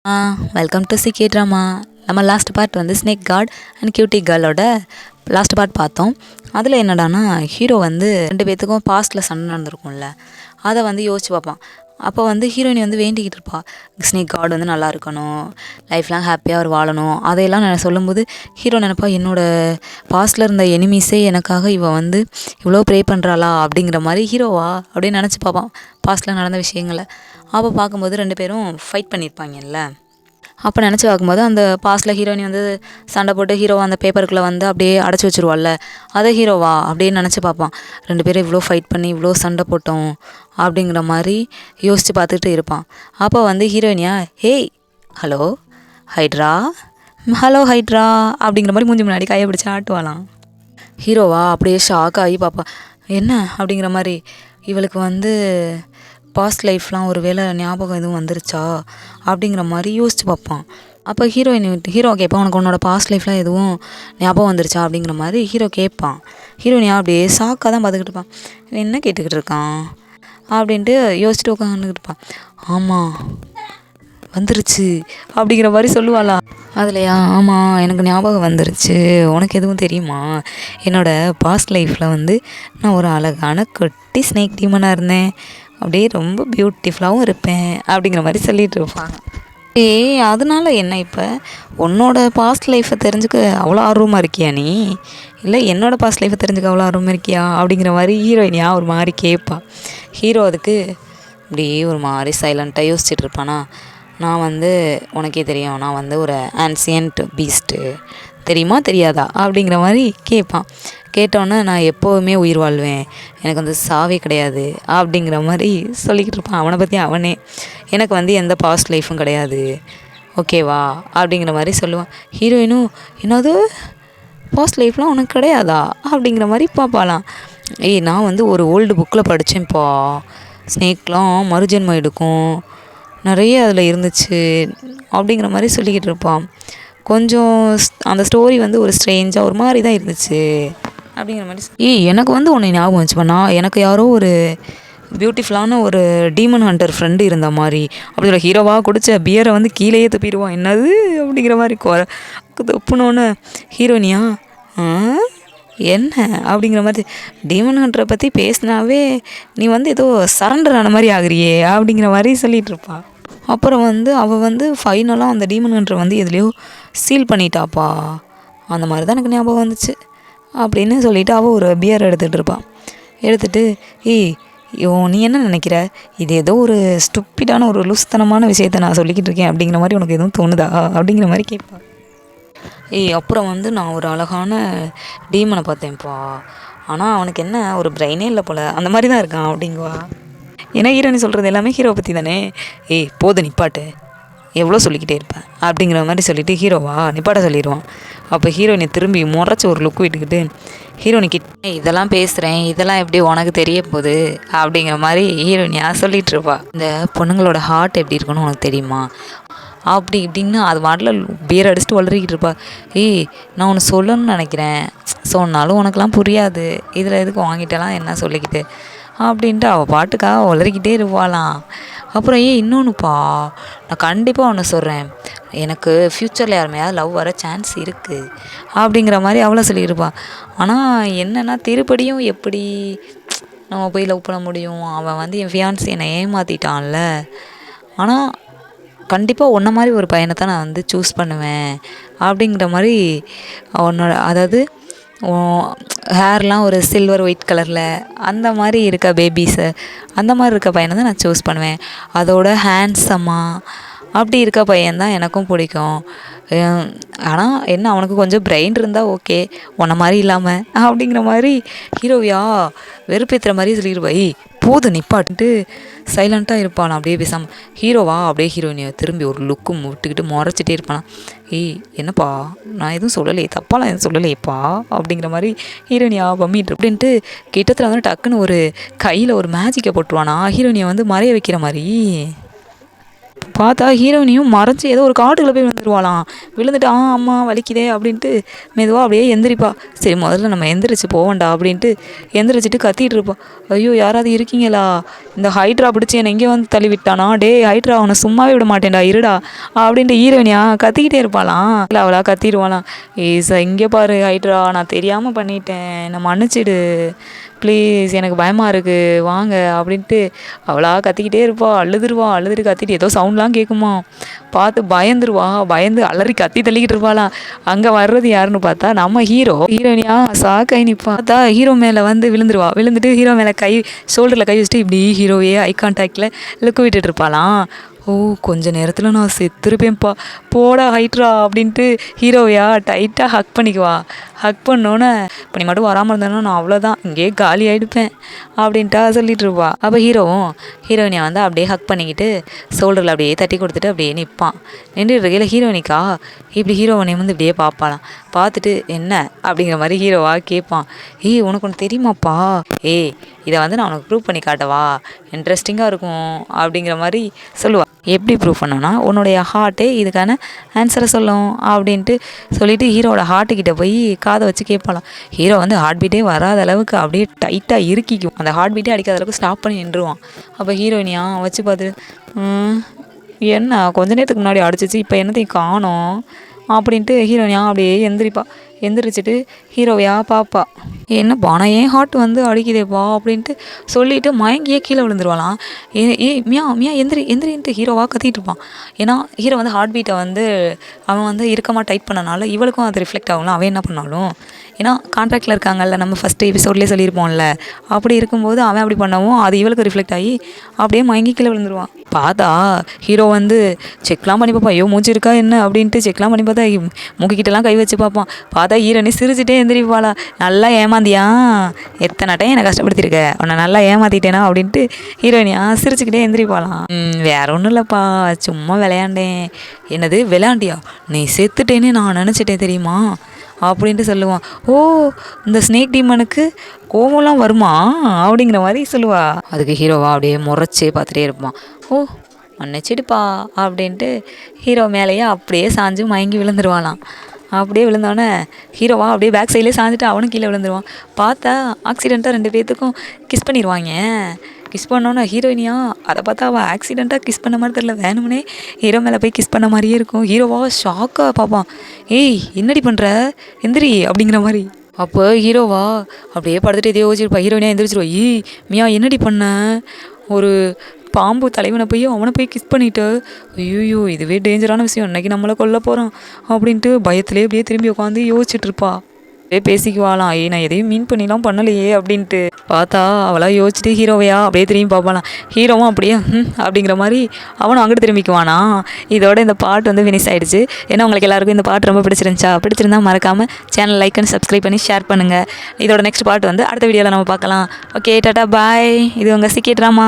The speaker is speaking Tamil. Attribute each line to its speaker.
Speaker 1: Ah welcome to CK drama. நம்ம லாஸ்ட் பார்ட் வந்து ஸ்னேக் காட் அண்ட் கியூட்டி கேர்ளோட லாஸ்ட் பார்ட் பார்த்தோம். அதில் என்னடானா ஹீரோ வந்து 2 பேர்த்துக்கும் பாஸ்ட்டில் சண்டை நடந்திருக்கும்ல, அதை வந்து யோசிச்சு பார்ப்பான். அப்போ வந்து ஹீரோயினி வந்து வேண்டிக்கிட்டு இருப்பாள், ஸ்னேக் காட் வந்து நல்லா இருக்கணும், லைஃப்லாம் ஹாப்பியாக அவர் வாழணும். அதையெல்லாம் நான் சொல்லும்போது ஹீரோ நினைப்பா, என்னோட பாஸ்ட்டில் இருந்த எனிமீஸே எனக்காக இவள் வந்து இவ்வளோ ப்ரே பண்ணுறாளா அப்படிங்கிற மாதிரி ஹீரோவா அப்படின்னு நினச்சி பார்ப்பான் பாஸ்ட்டில் நடந்த விஷயங்களை. அப்போ பார்க்கும்போது 2 பேரும் ஃபைட் பண்ணியிருப்பாங்கல்ல, அப்போ நினச்சி பார்க்கும்போது அந்த பாஸ்ட்டில் ஹீரோயினி வந்து சண்டை போட்டு ஹீரோவா அந்த பேப்பருக்குள்ளே வந்து அப்படியே அடைச்சி வச்சுருவாள்ல, அதை ஹீரோவா அப்படின்னு நினச்சி பார்ப்பான். 2 பேரும் இவ்வளோ ஃபைட் பண்ணி இவ்வளோ சண்டை போட்டோம் அப்படிங்கிற மாதிரி யோசித்து பார்த்துட்டு இருப்பான். அப்போ வந்து ஹீரோயினியா, hey hello Hydra, hello Hydra அப்படிங்கிற மாதிரி மூஞ்சி முன்னாடி கையை பிடிச்சி ஆட்டுவாளாம். ஹீரோவா அப்படியே ஷாக் ஆகி பார்ப்பா, என்ன அப்படிங்கிற மாதிரி. இவளுக்கு வந்து பாஸ்ட் லைஃப்லாம் ஒரு வேளை ஞாபகம் எதுவும் வந்துருச்சா அப்படிங்கிற மாதிரி யோசிச்சு பார்ப்பான். அப்போ ஹீரோ கேட்பான், உனக்கு உன்னோட பாஸ்ட் லைஃப்லாம் எதுவும் ஞாபகம் வந்துருச்சா அப்படிங்கிற மாதிரி ஹீரோ கேட்பான். ஹீரோயினியா அப்படியே ஷாக்காக தான் பார்த்துக்கிட்டு இருப்பான், இவன் என்ன கேட்டுக்கிட்டு இருக்கான் அப்படின்ட்டு யோசிச்சுட்டு உட்காந்துக்கிட்டு இருப்பான். ஆமாம் வந்துருச்சு அப்படிங்கிற மாதிரி சொல்லுவாளா. அதுலையா, ஆமாம் எனக்கு ஞாபகம் வந்துருச்சு, உனக்கு எதுவும் தெரியுமா, என்னோடய பாஸ்ட் லைஃப்பில் வந்து நான் ஒரு அழகான குட்டி ஸ்னேக் டீமனாக இருந்தேன், அப்படியே ரொம்ப பியூட்டிஃபுல்லாகவும் இருப்பேன் அப்படிங்கிற மாதிரி சொல்லிகிட்டு இருப்பாங்க. அதனால என்ன, இப்போ உன்னோட பாஸ்ட் லைஃப்பை தெரிஞ்சுக்க அவ்வளோ ஆர்வமாக இருக்கியா நீ, இல்லை என்னோடய பாஸ்ட் லைஃப்பை தெரிஞ்சுக்க அவ்வளோ ஆர்வமாக இருக்கியா அப்படிங்கிற மாதிரி ஹீரோயினியா ஒரு மாதிரி கேட்பா. ஹீரோ அதுக்கு அப்படியே ஒரு மாதிரி சைலண்ட்டாக யோசிச்சுட்டு இருப்பானா. நான் வந்து உனக்கே தெரியும், நான் வந்து ஒரு ஆன்சியன்ட் பீஸ்ட்டு, தெரியுமா தெரியாதா அப்படிங்கிற மாதிரி கேட்பான். கேட்டோன்னே நான் எப்போவுமே உயிர் வாழ்வேன், எனக்கு வந்து சாவே கிடையாது அப்படிங்கிற மாதிரி சொல்லிக்கிட்டு இருப்பான். அவனை பற்றி அவனே, எனக்கு வந்து எந்த பாஸ்ட் லைஃப்பும் கிடையாது ஓகேவா அப்படிங்கிற மாதிரி சொல்லுவான். ஹீரோயினும், என்னது பாஸ்ட் லைஃப்லாம் உனக்கு கிடையாதா அப்படிங்கிற மாதிரி பார்ப்பாலாம். நான் வந்து ஒரு ஓல்டு புக்கில் படித்தேன்ப்பா, ஸ்னேக்லாம் மறுஜென்மம் எடுக்கும், நிறைய அதில் இருந்துச்சு அப்படிங்கிற மாதிரி சொல்லிக்கிட்டு இருப்பான். கொஞ்சம் அந்த ஸ்டோரி வந்து ஒரு ஸ்ட்ரேஞ்சாக ஒரு மாதிரி தான் இருந்துச்சு அப்படிங்கிற மாதிரி. எனக்கு வந்து ஒன்று ஞாபகம் வந்துச்சுப்பா, நான் எனக்கு யாரோ ஒரு பியூட்டிஃபுல்லான ஒரு டீமன் ஹண்டர் ஃப்ரெண்டு இருந்த மாதிரி அப்படி ஹீரோவாக குடித்த பியரை வந்து கீழேயே துப்பிடுவான். என்னது அப்படிங்கிற மாதிரி துப்புனோன்னு ஹீரோனியா என்ன அப்படிங்கிற மாதிரி, டீமன் ஹண்டரை பற்றி பேசினாவே நீ வந்து ஏதோ சரண்டர் ஆன மாதிரி ஆகுறியே அப்படிங்கிற மாதிரி சொல்லிகிட்டு இருப்பாள். அப்புறம் வந்து அவள் வந்து ஃபைனலாக அந்த டீமன் ஹண்டரை வந்து எதுலேயோ சீல் பண்ணிட்டாப்பா, அந்த மாதிரி தான் எனக்கு ஞாபகம் வந்துச்சு அப்படின்னு சொல்லிவிட்டு அவள் ஒரு பியர் எடுத்துகிட்டு இருப்பாள். எடுத்துகிட்டு, நீ என்ன நினைக்கிற, இது ஏதோ ஒரு ஸ்டூப்பிடான ஒரு லூஸ்தனமான விஷயத்த நான் சொல்லிக்கிட்டு இருக்கேன் அப்படிங்கிற மாதிரி உனக்கு எதுவும் தோணுதா அப்படிங்கிற மாதிரி கேட்பாள். அப்புறம் வந்து நான் ஒரு அழகான டீமனை பார்த்தேன்ப்பா, ஆனால் அவனுக்கு என்ன ஒரு பிரெயினே இல்லை போல், அந்த மாதிரி தான் இருக்கான் அப்படிங்குவா. ஏன்னா ஹீரோனி சொல்கிறது எல்லாமே ஹீரோ பற்றி தானே. போதும் நிப்பாட்டு, எவ்வளோ சொல்லிக்கிட்டே இருப்பேன் அப்படிங்கிற மாதிரி சொல்லிவிட்டு ஹீரோவா நிப்பாட்ட சொல்லிடுவான். அப்போ ஹீரோயினை திரும்பி முறைச்சி ஒரு லுக் விட்டுக்கிட்டு ஹீரோனிக்கிட்ட, இதெல்லாம் பேசுகிறேன், இதெல்லாம் எப்படி உனக்கு தெரிய போகுது அப்படிங்கிற மாதிரி ஹீரோயினியாக சொல்லிகிட்டு இருப்பா. இந்த பொண்ணுங்களோட ஹார்ட் எப்படி இருக்குன்னு உனக்கு தெரியுமா அப்படி இப்படின்னு அது மாட்டில் பியர் அடிச்சுட்டு வளரிக்கிட்டு இருப்பா. நான் ஒன்று சொல்லணும்னு நினைக்கிறேன், சொன்னாலும் உனக்கெலாம் புரியாது, இதில் எதுக்கு வாங்கிட்டலாம் என்ன சொல்லிக்கிட்டு அப்படின்ட்டு அவள் பாட்டுக்காக வளரிக்கிட்டே இருப்பாளாம். அப்புறம் இன்னொன்றுப்பா, நான் கண்டிப்பாக ஒன்று சொல்கிறேன், எனக்கு ஃப்யூச்சரில் யாருமையாவது லவ் வர சான்ஸ் இருக்குது அப்படிங்கிற மாதிரி அவளை சொல்லியிருப்பா. ஆனால் என்னென்னா திருப்படியும் எப்படி நம்ம போய் லவ் பண்ண முடியும், அவன் வந்து என் ஃபியான்ஸி என்னை ஏமாற்றிட்டான்ல, ஆனால் கண்டிப்பாக உன்ன மாதிரி ஒரு பையனை தான் நான் வந்து சூஸ் பண்ணுவேன் அப்படிங்கிற மாதிரி உன்னோட, அதாவது ஹேர்லாம் ஒரு சில்வர் ஒயிட் கலரில் அந்த மாதிரி இருக்க பேபிஸை, அந்த மாதிரி இருக்க பையனை தான் நான் சூஸ் பண்ணுவேன், அதோட ஹேண்ட்ஸமாக அப்படி இருக்க பையன்தான் எனக்கும் பிடிக்கும். ஆனால் என்ன, அவனுக்கு கொஞ்சம் பிரெயின் இருந்தால் ஓகே, உன்ன மாதிரி இல்லாமல் அப்படிங்கிற மாதிரி ஹீரோவியா வெறுப்பேற்றுற மாதிரி சொல்லிடுவா. போதும் நிப்பாட்டுட்டு சைலண்ட்டாக இருப்பான். அப்படியே பேசாமல் ஹீரோவா அப்படியே ஹீரோயினியை திரும்பி ஒரு லுக்கும் விட்டுக்கிட்டு முறைச்சிட்டே இருப்பானா. என்னப்பா நான் எதுவும் சொல்லலையே, தப்பாலாம் எதுவும் சொல்லலையேப்பா அப்படிங்கிற மாதிரி ஹீரோயினியா பம்மிட்டு அப்படின்ட்டு கிட்டத்தில் வந்து டக்குன்னு ஒரு கையில் ஒரு மேஜிக்கை போட்டுருவானா ஹீரோயினியை வந்து மறைய வைக்கிற மாதிரி. பார்த்தா ஹீரோயினியும் மறைச்சு ஏதோ ஒரு காட்டுக்குள்ளே போய் விழுந்துருவாளாம். விழுந்துட்டு அம்மா வலிக்குதே அப்படின்ட்டு மெதுவாக அப்படியே எந்திரிப்பா. சரி முதல்ல நம்ம எந்திரிச்சு போவேண்டா அப்படின்ட்டு எந்திரிச்சிட்டு கத்திட்டு இருப்பா. ஐயோ யாராவது இருக்கீங்களா, இந்த ஹைட்ரா பிடிச்சி என்னை இங்கே வந்து தள்ளி விட்டானா, டே ஹைட்ரா அவனை சும்மாவே விட மாட்டேன்டா இருடா அப்படின்ட்டு ஹீரோயினியா கத்திக்கிட்டே இருப்பாளாம். இல்லை அவளா கத்திடுவாளாம். இங்கே பாரு ஹைட்ரா, நான் தெரியாமல் பண்ணிட்டேன், என்னை மன்னிச்சிடு ப்ளீஸ், எனக்கு பயமாக இருக்குது வாங்க அப்படின்ட்டு அவளா கத்திக்கிட்டே இருப்பா. அழுதுட்டு கத்திட்டு ஏதோ சவுண்ட்லாம் கேட்குமா, பார்த்து பயந்து அலறி கத்தி தள்ளிக்கிட்டு இருப்பாளாம். அங்கே வர்றது யாருன்னு பார்த்தா நம்ம ஹீரோயினியா சாக்காய் நிற்பா. பார்த்தா ஹீரோ மேலே வந்து விழுந்துட்டு ஹீரோ மேலே ஷோல்டரில் கை வச்சுட்டு இப்படி ஹீரோவே ஐ கான்டாக்டில் லுக்கு விட்டுட்டு இருப்பாளாம். ஓ கொஞ்ச நேரத்தில் நான் செத்துருப்பேன்ப்பா, போடா ஹைட்ரா அப்படின்ட்டு ஹீரோவையா டைட்டாக ஹக் பண்ணிக்குவா. ஹக் பண்ணோன்னே இப்போ நீ மட்டும் வராமல் இருந்தேன்னா நான் அவ்வளோதான், இங்கேயே காலி ஆகிடுப்பேன் அப்படின்ட்டா சொல்லிட்டு இருப்பா. அப்போ ஹீரோயினியை வந்து அப்படியே ஹக் பண்ணிக்கிட்டு ஷோல்டரில் அப்படியே தட்டி கொடுத்துட்டு அப்படியே நிற்பான். நின்றுட்டு இருக்கையில் ஹீரோயினிக்கா இப்படி ஹீரோயினை வந்து இப்படியே பார்ப்பாளாம். பார்த்துட்டு என்ன அப்படிங்கிற மாதிரி ஹீரோவா கேட்பான். உனக்கு ஒன்று தெரியுமாப்பா, இதை வந்து நான் உனக்கு ப்ரூவ் பண்ணி காட்டவா, இன்ட்ரெஸ்டிங்காக இருக்கும் அப்படிங்கிற மாதிரி சொல்லுவாள். எப்படி ப்ரூவ் பண்ணோன்னா உன்னுடைய ஹார்ட்டே இதுக்கான ஆன்சரை சொல்லும் அப்படின்ட்டு சொல்லிவிட்டு ஹீரோவோட ஹார்ட்டுக்கிட்ட போய் காதை வச்சு கேட்பாளாம். ஹீரோ வந்து ஹார்ட் பீட்டே வராத அளவுக்கு அப்படியே டைட்டாக இறுக்கிக்கும், அந்த ஹார்ட் பீட்டே அடிக்காத அளவுக்கு ஸ்டாப் பண்ணி நின்றுவான். அப்போ ஹீரோயினியா வச்சு பார்த்துட்டு என்ன கொஞ்ச நேரத்துக்கு முன்னாடி அடிச்சிச்சு, இப்போ என்னத்தையும் காணோம் அப்படின்ட்டு ஹீரோயினியா அப்படியே எந்திரிச்சிட்டு ஹீரோவையா பாப்பா. என்னப்பா நான் ஏன் ஹார்ட் வந்து அடிக்குதேப்பா அப்படின்ட்டு சொல்லிவிட்டு மயங்கியே கீழே விழுந்துருவாளாம். மியா எந்திரின்ட்டு ஹீரோவாக கத்திட்டு இருப்பான். ஏன்னா ஹீரோ வந்து ஹார்ட் பீட்டை வந்து அவன் வந்து இறுக்கமாக டைட் பண்ணனால இவளுக்கும் அது ரிஃப்ளெக்ட் ஆகலாம். அவன் என்ன பண்ணாலும் ஏன்னா கான்ட்ராக்டில் இருக்காங்கல்ல, நம்ம ஃபஸ்ட்டு எபிசோட்லேயே சொல்லியிருப்போம்ல, அப்படி இருக்கும்போது அவன் அப்படி பண்ணவும் அது இவளுக்கு ரிஃப்ளெக்ட் ஆகி அப்படியே மயங்கி கீழே விழுந்துருவான். பார்த்தா ஹீரோ வந்து செக்லாம் பண்ணி பார்ப்பான். மூச்சு இருக்கா என்ன அப்படின்ட்டு செக்லாம் பண்ணி பார்த்தா மூக்கிக்கிட்டலாம் கை வச்சு பார்ப்பான். பார்த்தா ஹீரோனி சிரிச்சுட்டே எந்திரிப்பாளா. நல்லா ஏமாந்தியா, எத்தனை டைம் என்னை கஷ்டப்படுத்திருக்க, உன்னை நல்லா ஏமாற்றிட்டேனா அப்படின்ட்டு ஹீரோயினியா சிரிச்சுக்கிட்டே எந்திரிப்பாளாம். வேற ஒன்றும் இல்லைப்பா, சும்மா விளையாண்டேன். என்னது விளையாண்டியா, நீ செத்துட்டேன்னு நான் நினச்சிட்டேன் தெரியுமா அப்படின்ட்டு சொல்லுவான். இந்த ஸ்னேக் டீமனுக்கு கோவம்லாம் வருமா அப்படிங்கிற மாதிரி சொல்லுவா. அதுக்கு ஹீரோவா அப்படியே முறைச்சே பார்த்துட்டே இருப்பான். மன்னிச்சிடுப்பா அப்படின்ட்டு ஹீரோ மேலேயே அப்படியே சாஞ்சு மயங்கி விழுந்துருவாளாம். அப்படியே விழுந்தோடனே ஹீரோவா அப்படியே பேக் சைட்லேயே சாஞ்சிட்டு அவனும் கீழே விழுந்துருவான். பார்த்தா ஆக்சிடெண்ட்டாக 2 பேர்த்துக்கும் கிஸ் பண்ணிடுவாங்க. கிஸ் பண்ணோன்னே ஹீரோயினியா அதை பார்த்தா அவள் ஆக்சிடெண்ட்டாக கிஸ் பண்ண மாதிரி தெரியல, வேணும்னே ஹீரோ மேலே போய் கிஸ் பண்ண மாதிரியே இருக்கும். ஹீரோவா ஷாக்காக பார்ப்பான். என்னடி பண்ணுற, எந்திரி அப்படிங்கிற மாதிரி. அப்போ ஹீரோவா அப்படியே படுத்துட்டு எதையோ யோசிச்சிருப்பா. ஹீரோயினியா எந்திரிச்சிருவா. மியா என்னடி பண்ண, ஒரு பாம்பு தலைவனை போய் அவனை போய் கிஸ் பண்ணிட்டு, ஐயோ இதுவே டேஞ்சரான விஷயம், இன்னைக்கு நம்மளை கொல்ல போகிறான் அப்படின்ட்டு பயத்துலேயே அப்படியே திரும்பி உட்காந்து யோசிச்சுட்ருப்பா. அப்படியே பேசிக்குவாளாம். நான் எதையும் மீன் பண்ணிலாம் பண்ணலையே அப்படின்ட்டு. பார்த்தா அவளாக யோசிச்சுட்டு ஹீரோவையா அப்படியே திரும்பி பார்ப்பாளாம். ஹீரோவும் அப்படியே அப்படிங்கிற மாதிரி அவனும் அங்கிட்டு திரும்பிக்குவானா. இதோட இந்த பாட்டு வந்து ஃபினிஷ் ஆகிடுச்சு. ஏன்னா உங்களுக்கு எல்லாருக்கும் இந்த பாட்டு ரொம்ப பிடிச்சிருந்தா மறக்காமல் சேனல் லைக் அண்ட் சப்ஸ்கிரைப் பண்ணி ஷேர் பண்ணுங்கள். இதோட நெக்ஸ்ட் பாட்டு வந்து அடுத்த வீடியோவில் நம்ம பார்க்கலாம். ஓகே டாட்டா பாய். இது உங்கள் சிக்கே ட்ராமா.